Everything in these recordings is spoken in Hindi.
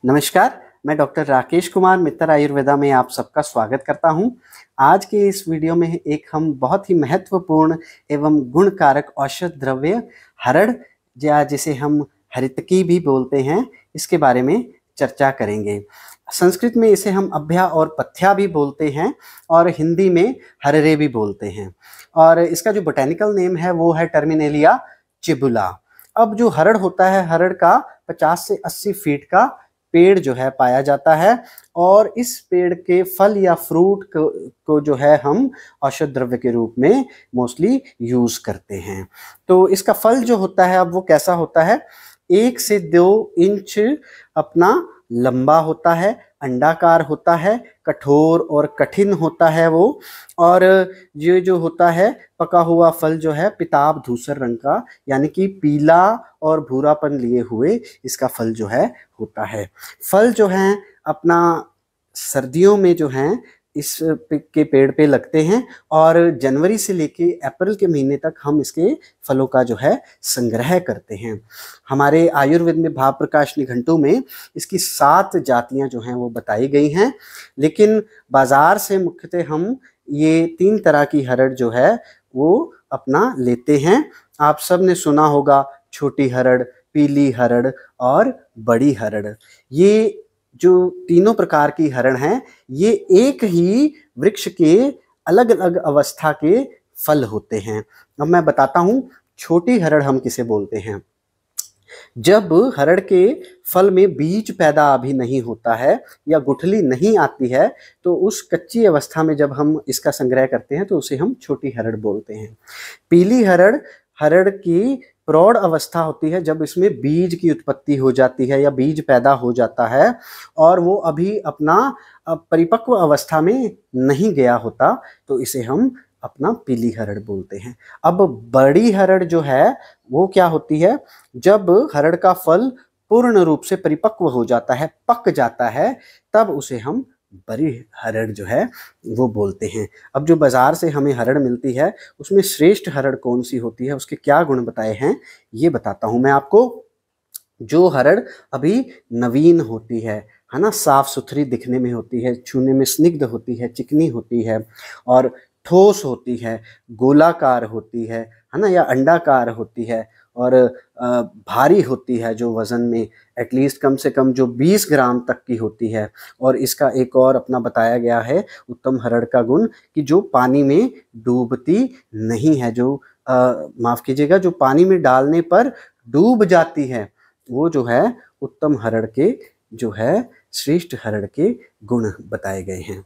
नमस्कार, मैं डॉक्टर राकेश कुमार मित्तर आयुर्वेदा में आप सबका स्वागत करता हूं। आज के इस वीडियो में एक हम बहुत ही महत्वपूर्ण एवं गुणकारक औषध द्रव्य हरड़, या जिसे हम हरितकी भी बोलते हैं, इसके बारे में चर्चा करेंगे। संस्कृत में इसे हम अभ्या और पथ्या भी बोलते हैं और हिंदी में हररे भी बोलते हैं। और इसका जो बोटेनिकल नेम है वो है टर्मिनेलिया चिबुला। अब जो हरड़ होता है, हरड़ का 50 से 80 फीट का पेड़ जो है पाया जाता है और इस पेड़ के फल या फ्रूट को जो है हम औषध द्रव्य के रूप में मोस्टली यूज करते हैं। तो इसका फल जो होता है, अब वो कैसा होता है, 1 से 2 इंच अपना लंबा होता है, अंडाकार होता है, कठोर और कठिन होता है वो। और ये जो होता है पका हुआ फल जो है पिताब धूसर रंग का, यानी कि पीला और भूरापन लिए हुए इसका फल जो है होता है। फल जो है अपना सर्दियों में जो है इस के पेड़ पे लगते हैं और जनवरी से लेके अप्रैल के महीने तक हम इसके फलों का जो है संग्रह करते हैं। हमारे आयुर्वेद में भाव प्रकाश निघंटु में इसकी 7 जातियां जो हैं वो बताई गई हैं, लेकिन बाजार से मुख्यतः हम ये 3 तरह की हरड़ जो है वो अपना लेते हैं। आप सब ने सुना होगा छोटी हरड़, पीली हरड़ और बड़ी हरड़। ये जो तीनों प्रकार की हरड़ हैं, ये एक ही वृक्ष के अलग अलग अवस्था के फल होते हैं। अब मैं बताता हूं छोटी हरड़ हम किसे बोलते हैं। जब हरड़ के फल में बीज पैदा अभी नहीं होता है या गुठली नहीं आती है, तो उस कच्ची अवस्था में जब हम इसका संग्रह करते हैं तो उसे हम छोटी हरड़ बोलते हैं। पीली हरड़ हरड़ की प्रौढ़ अवस्था होती है, जब इसमें बीज की उत्पत्ति हो जाती है या बीज पैदा हो जाता है और वो अभी अपना परिपक्व अवस्था में नहीं गया होता, तो इसे हम अपना पीली हरड़ बोलते हैं। अब बड़ी हरड़ जो है वो क्या होती है, जब हरड़ का फल पूर्ण रूप से परिपक्व हो जाता है, पक जाता है, तब उसे हम बड़ी हरड़ जो है वो बोलते हैं। अब जो बाजार से हमें हरड़ मिलती है उसमें श्रेष्ठ हरड़ कौन सी होती है, उसके क्या गुण बताए हैं, ये बताता हूं मैं आपको। जो हरड़ अभी नवीन होती है ना, साफ सुथरी दिखने में होती है, छूने में स्निग्ध होती है, चिकनी होती है और ठोस होती है, गोलाकार होती है ना, या अंडाकार होती है और भारी होती है, जो वजन में एटलीस्ट कम से कम जो 20 ग्राम तक की होती है। और इसका एक और अपना बताया गया है उत्तम हरड़ का गुण कि जो पानी में डूबती नहीं है, जो माफ कीजिएगा, जो पानी में डालने पर डूब जाती है, वो जो है उत्तम हरड़ के जो है श्रेष्ठ हरड़ के गुण बताए गए हैं।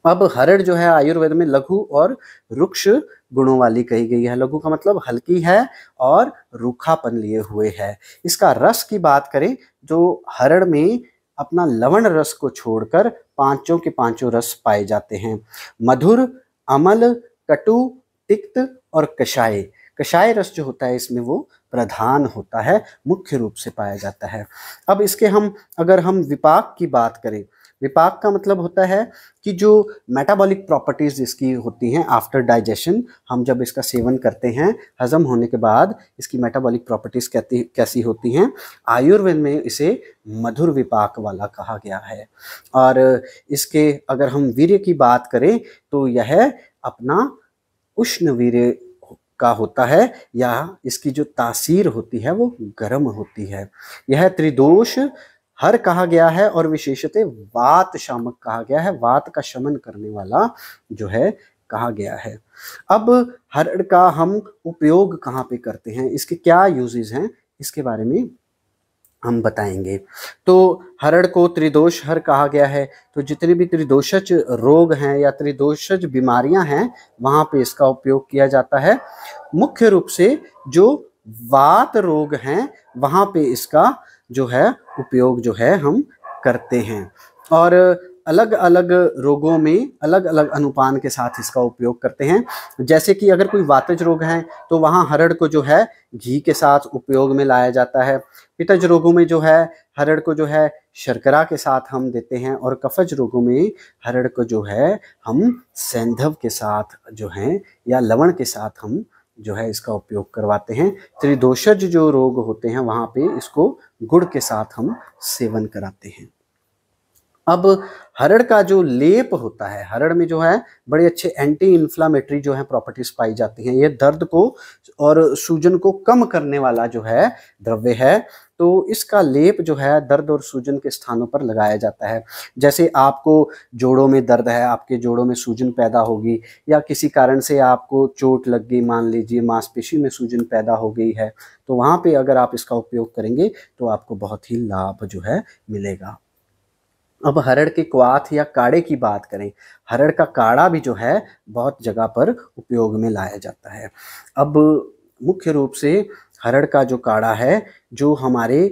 अब हरड़ जो है आयुर्वेद में लघु और रुक्ष गुणों वाली कही गई है। लघु का मतलब हल्की है और रूखापन लिए हुए है। इसका रस की बात करें, जो हरड़ में अपना लवण रस को छोड़कर पांचों के पांचों रस पाए जाते हैं। मधुर, अमल, कटु, तिक्त और कषाय। कषाय रस जो होता है इसमें वो प्रधान होता है, मुख्य रूप से पाया जाता है। अब इसके अगर हम विपाक की बात करें, विपाक का मतलब होता है कि जो मेटाबॉलिक प्रॉपर्टीज इसकी होती हैं आफ्टर डाइजेशन, हम जब इसका सेवन करते हैं, हजम होने के बाद इसकी मेटाबॉलिक प्रॉपर्टीज कैसी होती हैं, आयुर्वेद में इसे मधुर विपाक वाला कहा गया है। और इसके अगर हम वीर्य की बात करें तो यह अपना उष्ण वीर्य का होता है, या इसकी जो तासीर होती है वो गर्म होती है। यह त्रिदोष हर कहा गया है और विशेषतः वात शामक कहा गया है, वात का शमन करने वाला जो है कहा गया है। अब हरड़ का हम उपयोग कहाँ पे करते हैं, इसके क्या यूजेस हैं, इसके बारे में हम बताएंगे। तो हरड़ को त्रिदोष हर कहा गया है, तो जितने भी त्रिदोषज रोग हैं या त्रिदोषज बीमारियां हैं वहां पे इसका उपयोग किया जाता है। मुख्य रूप से जो वात रोग हैं वहां पे इसका जो है उपयोग जो है हम करते हैं। और अलग अलग रोगों में अलग अलग अनुपान के साथ इसका उपयोग करते हैं। जैसे कि अगर कोई वातज रोग है तो वहाँ हरड़ को जो है घी के साथ उपयोग में लाया जाता है। पित्तज रोगों में जो है हरड़ को जो है शर्करा के साथ हम देते हैं, और कफज रोगों में हरड़ को जो है हम सैंधव के साथ जो है या लवण के साथ हम जो है इसका उपयोग करवाते हैं। त्रिदोषज जो रोग होते हैं वहाँ पे इसको गुड़ के साथ हम सेवन कराते हैं। अब हरड़ का जो लेप होता है, हरड़ में जो है बड़े अच्छे एंटी इन्फ्लामेटरी जो है प्रॉपर्टीज पाई जाती हैं। ये दर्द को और सूजन को कम करने वाला जो है द्रव्य है। तो इसका लेप जो है दर्द और सूजन के स्थानों पर लगाया जाता है। जैसे आपको जोड़ों में दर्द है, आपके जोड़ों में सूजन पैदा होगी, या किसी कारण से आपको चोट लग गई, मान लीजिए मांसपेशी में सूजन पैदा हो गई है, तो वहाँ पे अगर आप इसका उपयोग करेंगे तो आपको बहुत ही लाभ जो है मिलेगा। अब हरड़ के क्वाथ या काढ़े की बात करें, हरड़ का काढ़ा भी जो है बहुत जगह पर उपयोग में लाया जाता है। अब मुख्य रूप से हरड़ का जो काढ़ा है, जो हमारे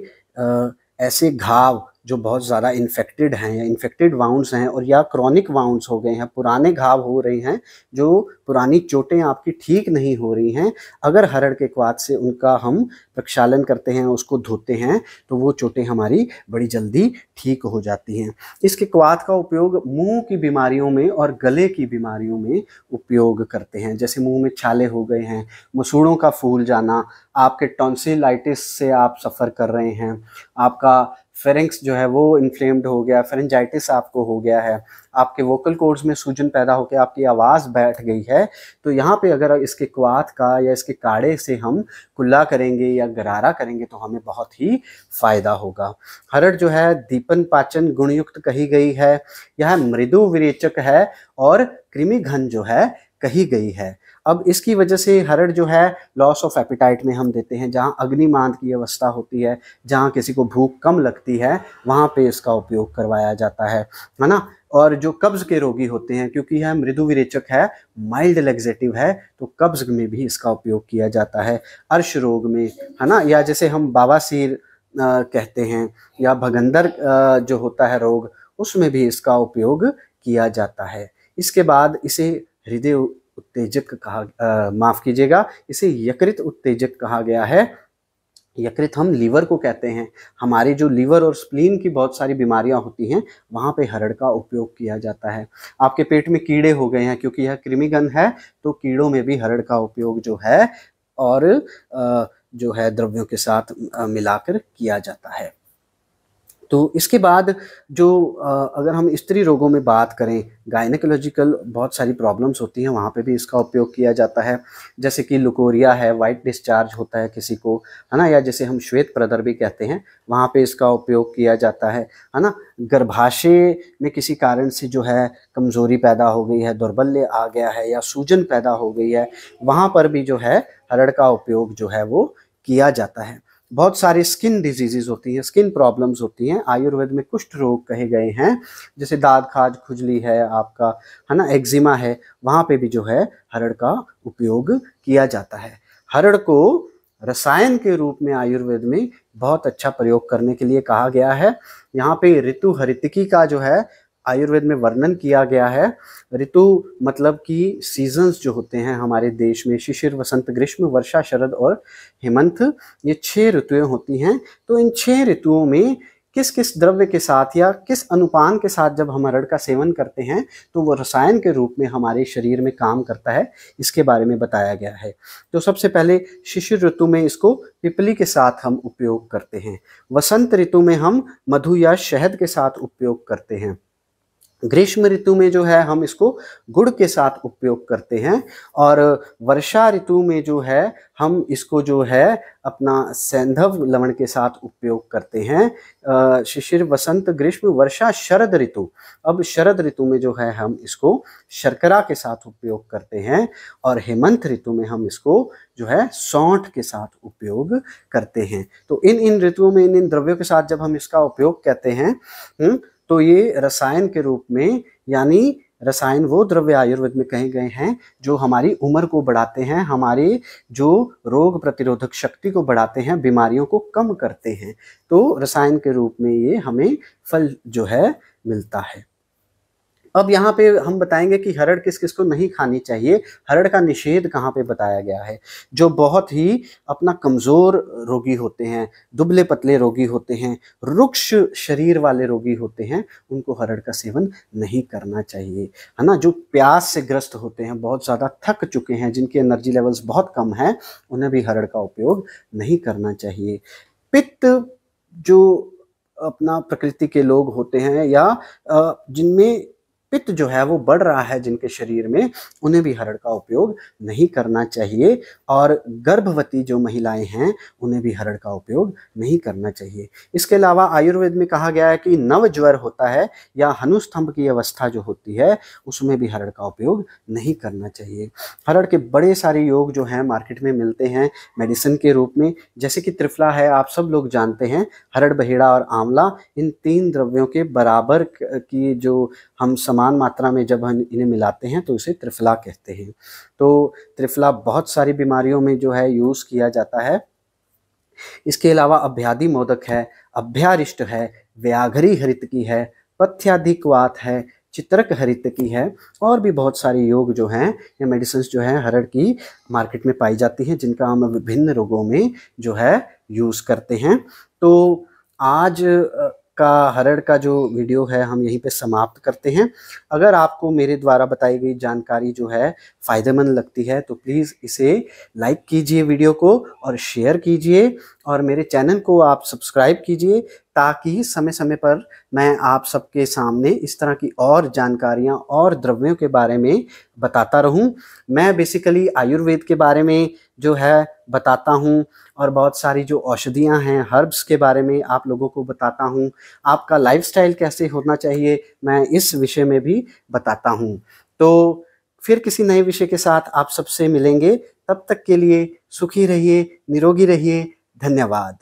ऐसे घाव जो बहुत ज़्यादा इन्फेक्टेड हैं या इन्फेक्टेड वाउंड्स हैं और या क्रॉनिक वाउंड्स हो गए हैं, पुराने घाव हो रहे हैं, जो पुरानी चोटें आपकी ठीक नहीं हो रही हैं, अगर हरड़ के क्वाथ से उनका हम प्रक्षालन करते हैं, उसको धोते हैं, तो वो चोटें हमारी बड़ी जल्दी ठीक हो जाती हैं। इसके क्वाथ का उपयोग मुंह की बीमारियों में और गले की बीमारियों में उपयोग करते हैं। जैसे मुंह में छाले हो गए हैं, मसूड़ों का फूल जाना, आपके टॉन्सिलाइटिस से आप सफ़र कर रहे हैं, आपका फेरिंक्स जो है वो इन्फ्लेम्ड हो गया, फेरेंजाइटिस आपको हो गया है, आपके वोकल कॉर्ड्स में सूजन पैदा होकर आपकी आवाज़ बैठ गई है, तो यहाँ पे अगर इसके क्वाथ का या इसके काढ़े से हम कुल्ला करेंगे या गरारा करेंगे तो हमें बहुत ही फ़ायदा होगा। हरड़ जो है दीपन पाचन गुणयुक्त कही गई है, यह मृदु विरेचक है और कृमि घन जो है कही गई है। अब इसकी वजह से हरड़ जो है लॉस ऑफ एपिटाइट में हम देते हैं, जहाँ अग्निमांद की अवस्था होती है, जहाँ किसी को भूख कम लगती है, वहाँ पे इसका उपयोग करवाया जाता है ना। और जो कब्ज़ के रोगी होते हैं, क्योंकि यह मृदु विरेचक है, माइल्ड लैक्सेटिव है, तो कब्ज़ में भी इसका उपयोग किया जाता है। अर्श रोग में, है ना, या जैसे हम बवासीर कहते हैं, या भगंदर जो होता है रोग, उसमें भी इसका उपयोग किया जाता है। इसके बाद इसे हृदय उत्तेजक कहा, माफ़ कीजिएगा, इसे यकृत उत्तेजक कहा गया है। यकृत हम लीवर को कहते हैं। हमारे जो लीवर और स्प्लीन की बहुत सारी बीमारियां होती हैं, वहाँ पे हरड़ का उपयोग किया जाता है। आपके पेट में कीड़े हो गए हैं, क्योंकि यह कृमिघन है, तो कीड़ों में भी हरड़ का उपयोग जो है और जो है द्रव्यों के साथ मिलाकर किया जाता है। तो इसके बाद जो अगर हम स्त्री रोगों में बात करें, गायनेकोलॉजिकल बहुत सारी प्रॉब्लम्स होती हैं, वहाँ पे भी इसका उपयोग किया जाता है। जैसे कि लुकोरिया है, वाइट डिस्चार्ज होता है किसी को, है ना, या जैसे हम श्वेत प्रदर भी कहते हैं, वहाँ पे इसका उपयोग किया जाता है ना। गर्भाशय में किसी कारण से जो है कमज़ोरी पैदा हो गई है, दौर्बल्य आ गया है, या सूजन पैदा हो गई है, वहाँ पर भी जो है हरड़ का उपयोग जो है वो किया जाता है। बहुत सारी स्किन डिजीजेज होती हैं, स्किन प्रॉब्लम्स होती हैं, आयुर्वेद में कुष्ठ रोग कहे गए हैं, जैसे दाद खाज खुजली है आपका, है ना, एक्जिमा है, वहाँ पे भी जो है हरड़ का उपयोग किया जाता है। हरड़ को रसायन के रूप में आयुर्वेद में बहुत अच्छा प्रयोग करने के लिए कहा गया है। यहाँ पे ऋतु हरितिकी का जो है आयुर्वेद में वर्णन किया गया है। ऋतु मतलब कि सीजन्स जो होते हैं हमारे देश में, शिशिर, वसंत, ग्रीष्म, वर्षा, शरद और हेमंत, ये 6 ऋतुएं होती हैं। तो इन 6 ऋतुओं में किस किस द्रव्य के साथ या किस अनुपान के साथ जब हम हरड़ का सेवन करते हैं तो वो रसायन के रूप में हमारे शरीर में काम करता है, इसके बारे में बताया गया है। तो सबसे पहले शिशिर ऋतु में इसको पिपली के साथ हम उपयोग करते हैं। वसंत ऋतु में हम मधु या शहद के साथ उपयोग करते हैं। ग्रीष्म ऋतु में जो है हम इसको गुड़ के साथ उपयोग करते हैं। और वर्षा ऋतु में जो है हम इसको जो है अपना सैंधव लवण के साथ उपयोग करते हैं। शिशिर, वसंत, ग्रीष्म, वर्षा, शरद ऋतु, अब शरद ऋतु में जो है हम इसको शर्करा के साथ उपयोग करते हैं। और हेमंत ऋतु में हम इसको जो है सौंठ के साथ उपयोग करते हैं। तो इन ऋतुओं में इन द्रव्यों के साथ जब हम इसका उपयोग कहते हैं तो ये रसायन के रूप में, यानी रसायन वो द्रव्य आयुर्वेद में कहे गए हैं जो हमारी उम्र को बढ़ाते हैं, हमारे जो रोग प्रतिरोधक शक्ति को बढ़ाते हैं, बीमारियों को कम करते हैं। तो रसायन के रूप में ये हमें फल जो है मिलता है। अब यहाँ पे हम बताएंगे कि हरड़ किस किस को नहीं खानी चाहिए, हरड़ का निषेध कहाँ पे बताया गया है। जो बहुत ही अपना कमज़ोर रोगी होते हैं, दुबले पतले रोगी होते हैं, रुक्ष शरीर वाले रोगी होते हैं, उनको हरड़ का सेवन नहीं करना चाहिए, है ना। जो प्यास से ग्रस्त होते हैं, बहुत ज़्यादा थक चुके हैं, जिनके एनर्जी लेवल्स बहुत कम हैं, उन्हें भी हरड़ का उपयोग नहीं करना चाहिए। पित्त जो अपना प्रकृति के लोग होते हैं या जिनमें पित्त जो है वो बढ़ रहा है जिनके शरीर में, उन्हें भी हरड़ का उपयोग नहीं करना चाहिए। और गर्भवती जो महिलाएं हैं उन्हें भी हरड़ का उपयोग नहीं करना चाहिए। इसके अलावा आयुर्वेद में कहा गया है कि नव ज्वर होता है या हनुस्तंभ की अवस्था जो होती है, उसमें भी हरड़ का उपयोग नहीं करना चाहिए। हरड़ के बड़े सारे योग जो हैं मार्केट में मिलते हैं मेडिसिन के रूप में, जैसे कि त्रिफला है, आप सब लोग जानते हैं। हरड़, बहेड़ा और आंवला, इन 3 द्रव्यों के बराबर की जो हम समान मात्रा में जब हम इन्हें मिलाते हैं तो इसे त्रिफला कहते हैं। तो त्रिफला बहुत सारी बीमारियों में जो है यूज किया जाता है। इसके अलावा अभ्यादि मोदक है, अभ्यारिष्ट है, व्याघ्री हरितकी है, पथ्याधिकवात है, चित्रक हरितकी है, और भी बहुत सारे योग जो हैं या मेडिसिन जो हैं हरड़ की मार्केट में पाई जाती हैं, जिनका हम विभिन्न रोगों में जो है यूज करते हैं। तो आज का हरड़ का जो वीडियो है हम यहीं पे समाप्त करते हैं। अगर आपको मेरे द्वारा बताई गई जानकारी जो है फ़ायदेमंद लगती है तो प्लीज़ इसे लाइक कीजिए वीडियो को और शेयर कीजिए, और मेरे चैनल को आप सब्सक्राइब कीजिए, ताकि समय समय पर मैं आप सबके सामने इस तरह की और जानकारियाँ और द्रव्यों के बारे में बताता रहूं। मैं बेसिकली आयुर्वेद के बारे में जो है बताता हूं, और बहुत सारी जो औषधियां हैं, हर्ब्स के बारे में आप लोगों को बताता हूं। आपका लाइफस्टाइल कैसे होना चाहिए, मैं इस विषय में भी बताता हूं। तो फिर किसी नए विषय के साथ आप सबसे मिलेंगे। तब तक के लिए सुखी रहिए, निरोगी रहिए। धन्यवाद।